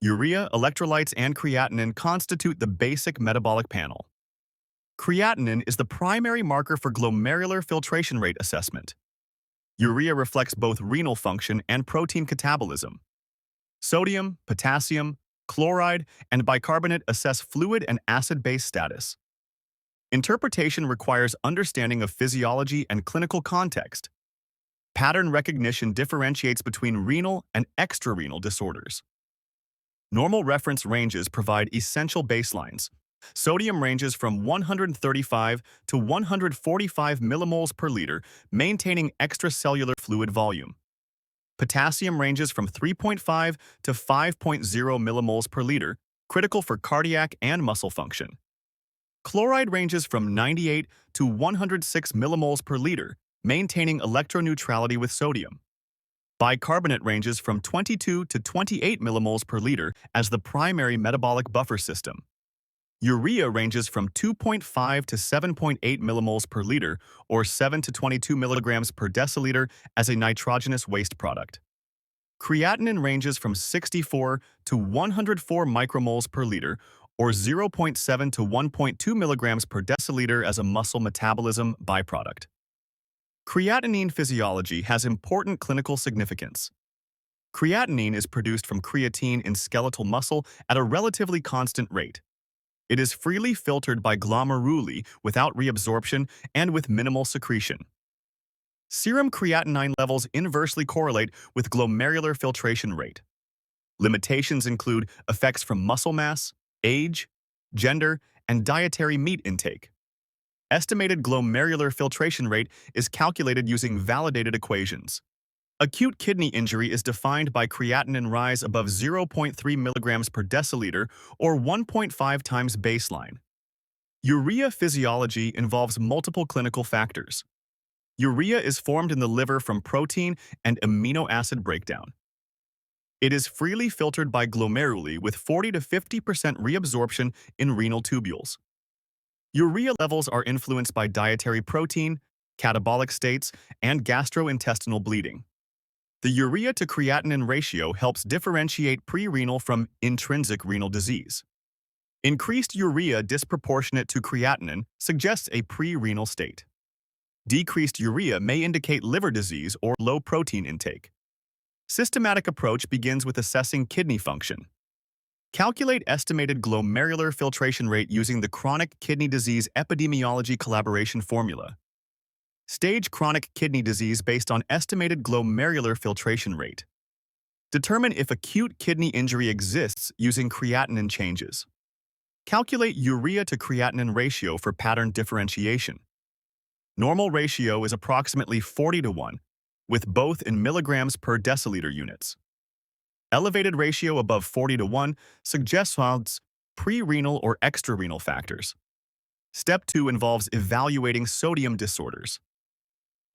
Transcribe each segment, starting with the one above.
Urea, electrolytes, and creatinine constitute the basic metabolic panel. Creatinine is the primary marker for glomerular filtration rate assessment. Urea reflects both renal function and protein catabolism. Sodium, potassium, chloride, and bicarbonate assess fluid and acid-base status. Interpretation requires understanding of physiology and clinical context. Pattern recognition differentiates between renal and extrarenal disorders. Normal reference ranges provide essential baselines. Sodium ranges from 135 to 145 millimoles per liter, maintaining extracellular fluid volume. Potassium ranges from 3.5 to 5.0 millimoles per liter, critical for cardiac and muscle function. Chloride ranges from 98 to 106 millimoles per liter, maintaining electroneutrality with sodium. Bicarbonate ranges from 22 to 28 millimoles per liter as the primary metabolic buffer system. Urea ranges from 2.5 to 7.8 millimoles per liter, or 7 to 22 milligrams per deciliter, as a nitrogenous waste product. Creatinine ranges from 64 to 104 micromoles per liter, or 0.7 to 1.2 milligrams per deciliter, as a muscle metabolism byproduct. Creatinine physiology has important clinical significance. Creatinine is produced from creatine in skeletal muscle at a relatively constant rate. It is freely filtered by glomeruli without reabsorption and with minimal secretion. Serum creatinine levels inversely correlate with glomerular filtration rate. Limitations include effects from muscle mass, age, gender, and dietary meat intake. Estimated glomerular filtration rate is calculated using validated equations. Acute kidney injury is defined by creatinine rise above 0.3 milligrams per deciliter, or 1.5 times baseline. Urea physiology involves multiple clinical factors. Urea is formed in the liver from protein and amino acid breakdown. It is freely filtered by glomeruli with 40 to 50% reabsorption in renal tubules. Urea levels are influenced by dietary protein, catabolic states, and gastrointestinal bleeding. The urea to creatinine ratio helps differentiate pre-renal from intrinsic renal disease. Increased urea disproportionate to creatinine suggests a pre-renal state. Decreased urea may indicate liver disease or low protein intake. Systematic approach begins with assessing kidney function. Calculate estimated glomerular filtration rate using the Chronic Kidney Disease Epidemiology Collaboration Formula. Stage chronic kidney disease based on estimated glomerular filtration rate. Determine if acute kidney injury exists using creatinine changes. Calculate urea to creatinine ratio for pattern differentiation. Normal ratio is approximately 40 to 1, with both in milligrams per deciliter units. Elevated ratio above 40 to 1 suggests pre-renal or extrarenal factors. Step 2 involves evaluating sodium disorders.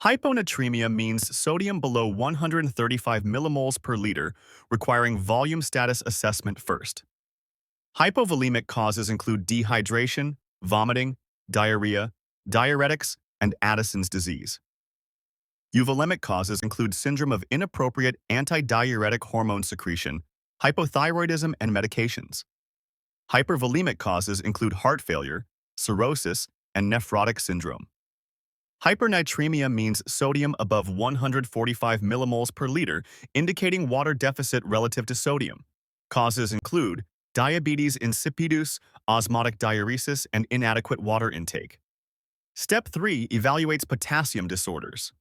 Hyponatremia means sodium below 135 millimoles per liter, requiring volume status assessment first. Hypovolemic causes include dehydration, vomiting, diarrhea, diuretics, and Addison's disease. Euvolemic causes include syndrome of inappropriate antidiuretic hormone secretion, hypothyroidism, and medications. Hypervolemic causes include heart failure, cirrhosis, and nephrotic syndrome. Hypernatremia means sodium above 145 millimoles per liter, indicating water deficit relative to sodium. Causes include diabetes insipidus, osmotic diuresis, and inadequate water intake. Step 3 evaluates potassium disorders.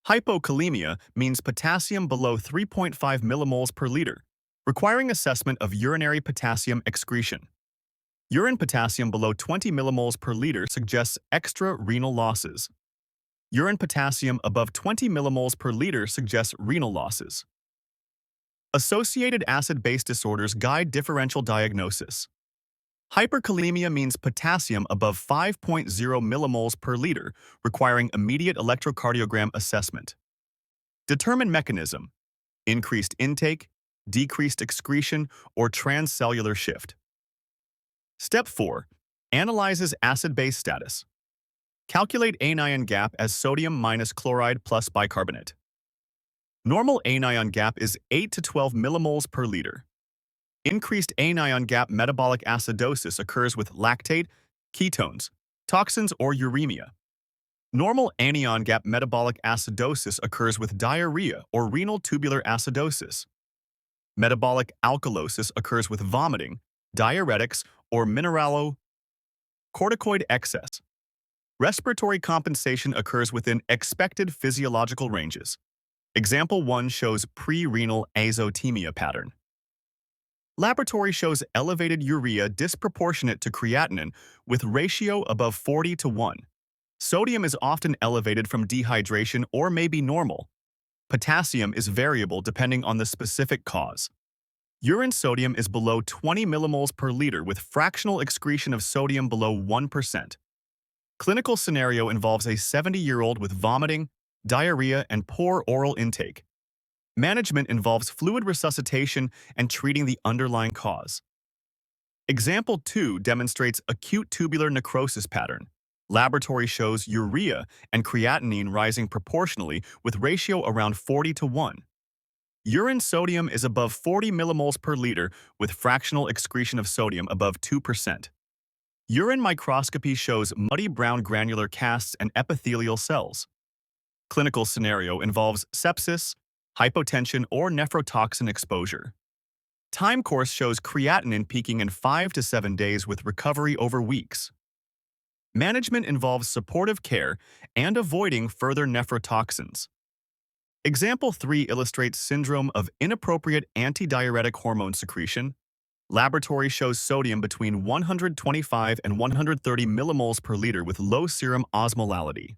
Hypokalemia means potassium below 3.5 millimoles per liter, requiring assessment of urinary potassium excretion. Urine potassium below 20 millimoles per liter suggests extra-renal losses. Urine potassium above 20 millimoles per liter suggests renal losses. Associated acid-base disorders guide differential diagnosis. Hyperkalemia means potassium above 5.0 millimoles per liter, requiring immediate electrocardiogram assessment. Determine mechanism: increased intake, decreased excretion, or transcellular shift. Step 4. Analyzes acid-base status. Calculate anion gap as sodium minus chloride plus bicarbonate. Normal anion gap is 8 to 12 millimoles per liter. Increased anion gap metabolic acidosis occurs with lactate, ketones, toxins, or uremia. Normal anion gap metabolic acidosis occurs with diarrhea or renal tubular acidosis. Metabolic alkalosis occurs with vomiting, diuretics, or mineralocorticoid excess. Respiratory compensation occurs within expected physiological ranges. Example 1 shows pre-renal azotemia pattern. Laboratory shows elevated urea disproportionate to creatinine with ratio above 40:1. Sodium is often elevated from dehydration or may be normal. Potassium is variable depending on the specific cause. Urine sodium is below 20 millimoles per liter with fractional excretion of sodium below 1%. Clinical scenario involves a 70-year-old with vomiting, diarrhea, and poor oral intake. Management involves fluid resuscitation and treating the underlying cause. Example 2 demonstrates acute tubular necrosis pattern. Laboratory shows urea and creatinine rising proportionally with ratio around 40:1. Urine sodium is above 40 millimoles per liter with fractional excretion of sodium above 2%. Urine microscopy shows muddy brown granular casts and epithelial cells. Clinical scenario involves sepsis, hypotension, or nephrotoxin exposure. Time course shows creatinine peaking in 5 to 7 days with recovery over weeks. Management involves supportive care and avoiding further nephrotoxins. Example 3 illustrates syndrome of inappropriate antidiuretic hormone secretion. Laboratory shows sodium between 125 and 130 millimoles per liter with low serum osmolality.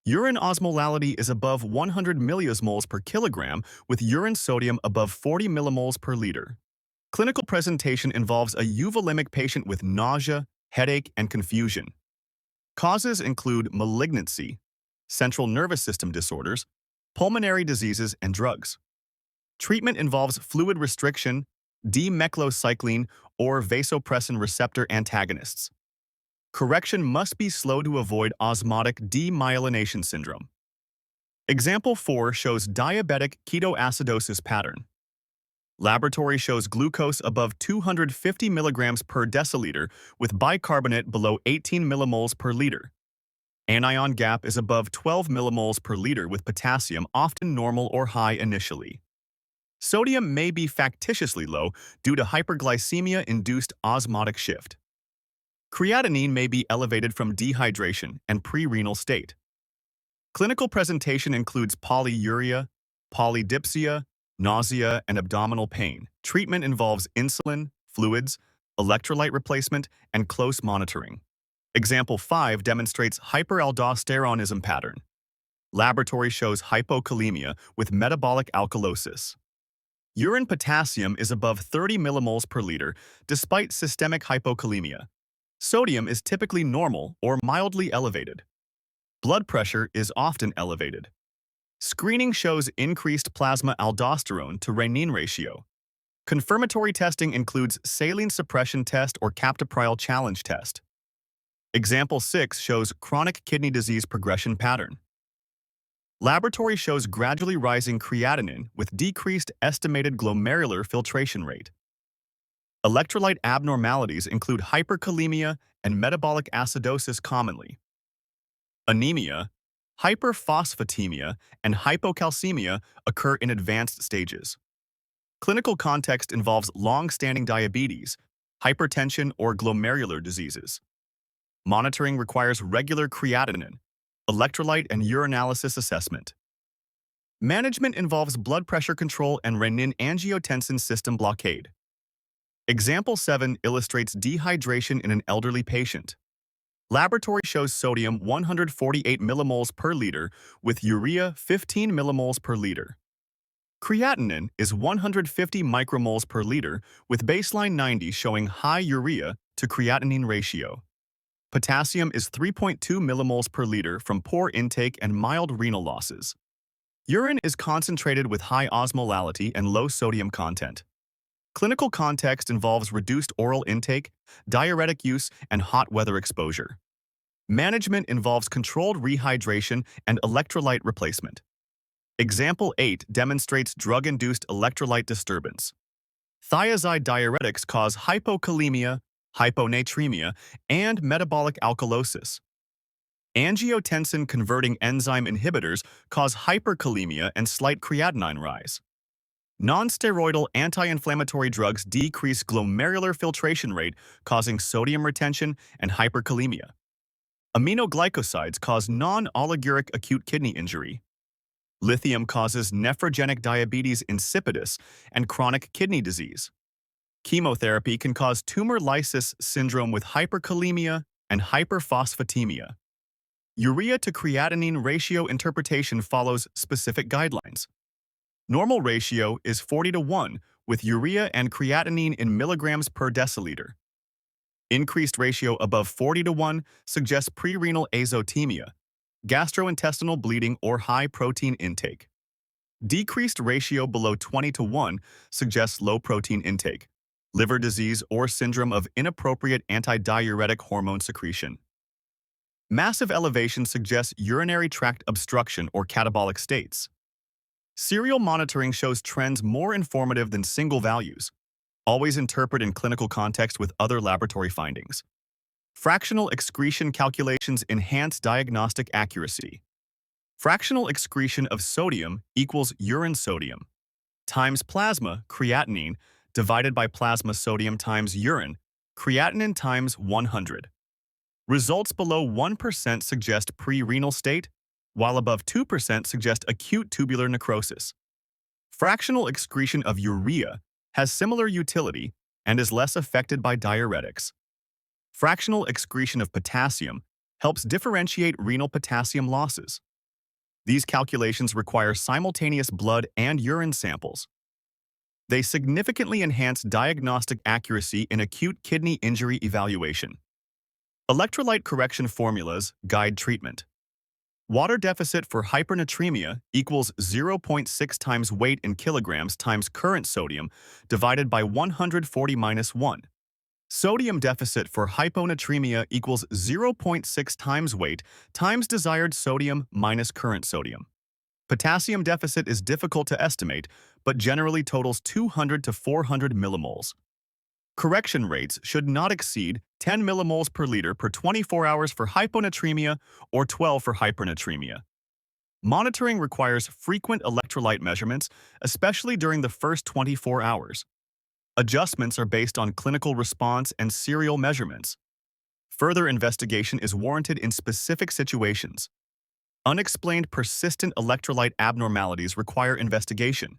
Urine osmolality is above 100 milliosmoles per kilogram with urine sodium above 40 millimoles per liter. Clinical presentation involves a euvolemic patient with nausea, headache, and confusion. Causes include malignancy, central nervous system disorders, pulmonary diseases, and drugs. Treatment involves fluid restriction, dimeclocycline, or vasopressin receptor antagonists. Correction must be slow to avoid osmotic demyelination syndrome. Example 4 shows diabetic ketoacidosis pattern. Laboratory shows glucose above 250 milligrams per deciliter with bicarbonate below 18 millimoles per liter. Anion gap is above 12 millimoles per liter with potassium often normal or high initially. Sodium may be factitiously low due to hyperglycemia-induced osmotic shift. Creatinine may be elevated from dehydration and pre-renal state. Clinical presentation includes polyuria, polydipsia, nausea, and abdominal pain. Treatment involves insulin, fluids, electrolyte replacement, and close monitoring. Example 5 demonstrates hyperaldosteronism pattern. Laboratory shows hypokalemia with metabolic alkalosis. Urine potassium is above 30 millimoles per liter despite systemic hypokalemia. Sodium is typically normal or mildly elevated. Blood pressure is often elevated. Screening shows increased plasma aldosterone to renin ratio. Confirmatory testing includes saline suppression test or captopril challenge test. Example 6 shows chronic kidney disease progression pattern. Laboratory shows gradually rising creatinine with decreased estimated glomerular filtration rate. Electrolyte abnormalities include hyperkalemia and metabolic acidosis commonly. Anemia, hyperphosphatemia, and hypocalcemia occur in advanced stages. Clinical context involves long-standing diabetes, hypertension, or glomerular diseases. Monitoring requires regular creatinine, electrolyte, and urinalysis assessment. Management involves blood pressure control and renin-angiotensin system blockade. Example 7 illustrates dehydration in an elderly patient. Laboratory shows sodium 148 millimoles per liter with urea 15 millimoles per liter. Creatinine is 150 micromoles per liter with baseline 90 showing high urea to creatinine ratio. Potassium is 3.2 millimoles per liter from poor intake and mild renal losses. Urine is concentrated with high osmolality and low sodium content. Clinical context involves reduced oral intake, diuretic use, and hot weather exposure. Management involves controlled rehydration and electrolyte replacement. Example 8 demonstrates drug-induced electrolyte disturbance. Thiazide diuretics cause hypokalemia, hyponatremia, and metabolic alkalosis. Angiotensin-converting enzyme inhibitors cause hyperkalemia and slight creatinine rise. Non-steroidal anti-inflammatory drugs decrease glomerular filtration rate, causing sodium retention and hyperkalemia. Aminoglycosides cause non-oliguric acute kidney injury. Lithium causes nephrogenic diabetes insipidus and chronic kidney disease. Chemotherapy can cause tumor lysis syndrome with hyperkalemia and hyperphosphatemia. Urea to creatinine ratio interpretation follows specific guidelines. Normal ratio is 40:1, with urea and creatinine in milligrams per deciliter. Increased ratio above 40:1 suggests pre-renal azotemia, gastrointestinal bleeding, or high protein intake. Decreased ratio below 20:1 suggests low protein intake, liver disease, or syndrome of inappropriate antidiuretic hormone secretion. Massive elevation suggests urinary tract obstruction or catabolic states. Serial monitoring shows trends more informative than single values. Always interpret in clinical context with other laboratory findings. Fractional excretion calculations enhance diagnostic accuracy. Fractional excretion of sodium equals urine sodium times plasma creatinine divided by plasma sodium times urine creatinine times 100. Results below 1% suggest pre-renal state, while above 2% suggest acute tubular necrosis. Fractional excretion of urea has similar utility and is less affected by diuretics. Fractional excretion of potassium helps differentiate renal potassium losses. These calculations require simultaneous blood and urine samples. They significantly enhance diagnostic accuracy in acute kidney injury evaluation. Electrolyte correction formulas guide treatment. Water deficit for hypernatremia equals 0.6 times weight in kilograms times current sodium divided by 140-1. Sodium deficit for hyponatremia equals 0.6 times weight times desired sodium minus current sodium. Potassium deficit is difficult to estimate, but generally totals 200 to 400 millimoles. Correction rates should not exceed 10 millimoles per liter per 24 hours for hyponatremia or 12 for hypernatremia. Monitoring requires frequent electrolyte measurements, especially during the first 24 hours. Adjustments are based on clinical response and serial measurements. Further investigation is warranted in specific situations. Unexplained persistent electrolyte abnormalities require investigation.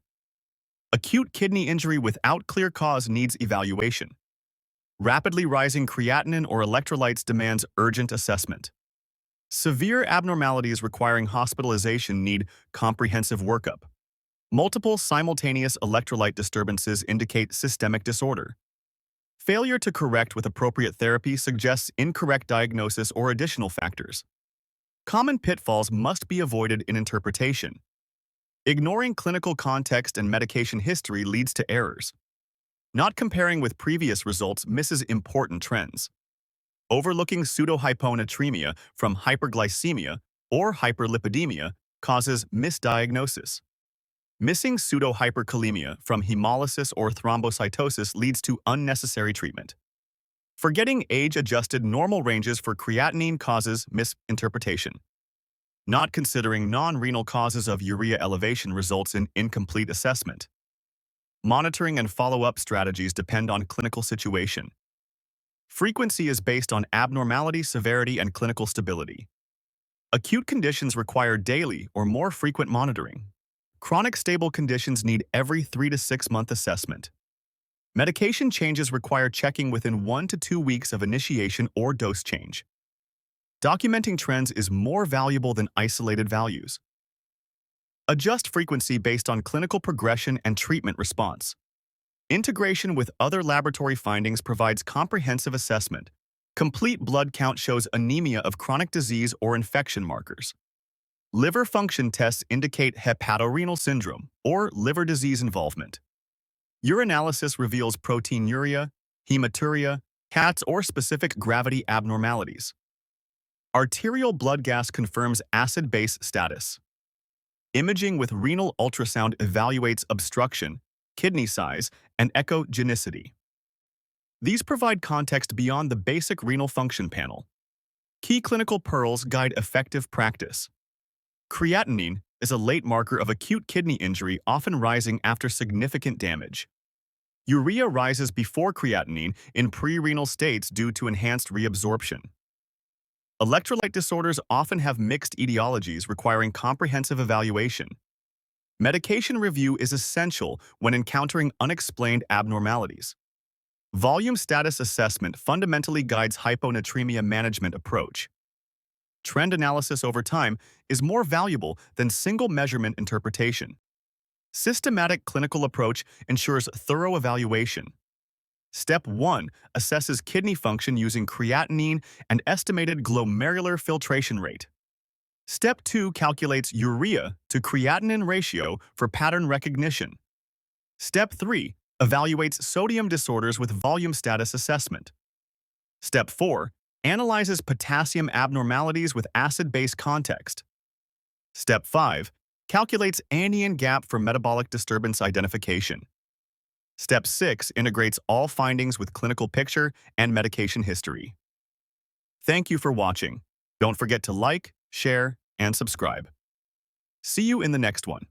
Acute kidney injury without clear cause needs evaluation. Rapidly rising creatinine or electrolytes demands urgent assessment. Severe abnormalities requiring hospitalization need comprehensive workup. Multiple simultaneous electrolyte disturbances indicate systemic disorder. Failure to correct with appropriate therapy suggests incorrect diagnosis or additional factors. Common pitfalls must be avoided in interpretation. Ignoring clinical context and medication history leads to errors. Not comparing with previous results misses important trends. Overlooking pseudohyponatremia from hyperglycemia or hyperlipidemia causes misdiagnosis. Missing pseudohyperkalemia from hemolysis or thrombocytosis leads to unnecessary treatment. Forgetting age-adjusted normal ranges for creatinine causes misinterpretation. Not considering non-renal causes of urea elevation results in incomplete assessment. Monitoring and follow-up strategies depend on clinical situation. Frequency is based on abnormality, severity, and clinical stability. Acute conditions require daily or more frequent monitoring. Chronic stable conditions need every 3 to 6 month assessment. Medication changes require checking within 1 to 2 weeks of initiation or dose change. Documenting trends is more valuable than isolated values. Adjust frequency based on clinical progression and treatment response. Integration with other laboratory findings provides comprehensive assessment. Complete blood count shows anemia of chronic disease or infection markers. Liver function tests indicate hepatorenal syndrome or liver disease involvement. Urinalysis reveals proteinuria, hematuria, CATs, or specific gravity abnormalities. Arterial blood gas confirms acid-base status. Imaging with renal ultrasound evaluates obstruction, kidney size, and echogenicity. These provide context beyond the basic renal function panel. Key clinical pearls guide effective practice. Creatinine is a late marker of acute kidney injury, often rising after significant damage. Urea rises before creatinine in pre-renal states due to enhanced reabsorption. Electrolyte disorders often have mixed etiologies requiring comprehensive evaluation. Medication review is essential when encountering unexplained abnormalities. Volume status assessment fundamentally guides hyponatremia management approach. Trend analysis over time is more valuable than single measurement interpretation. Systematic clinical approach ensures thorough evaluation. Step 1 assesses kidney function using creatinine and estimated glomerular filtration rate. Step 2 calculates urea to creatinine ratio for pattern recognition. Step 3 evaluates sodium disorders with volume status assessment. Step 4 analyzes potassium abnormalities with acid-base context. Step 5 calculates anion gap for metabolic disturbance identification. Step 6 integrates all findings with clinical picture and medication history. Thank you for watching. Don't forget to like, share, and subscribe. See you in the next one.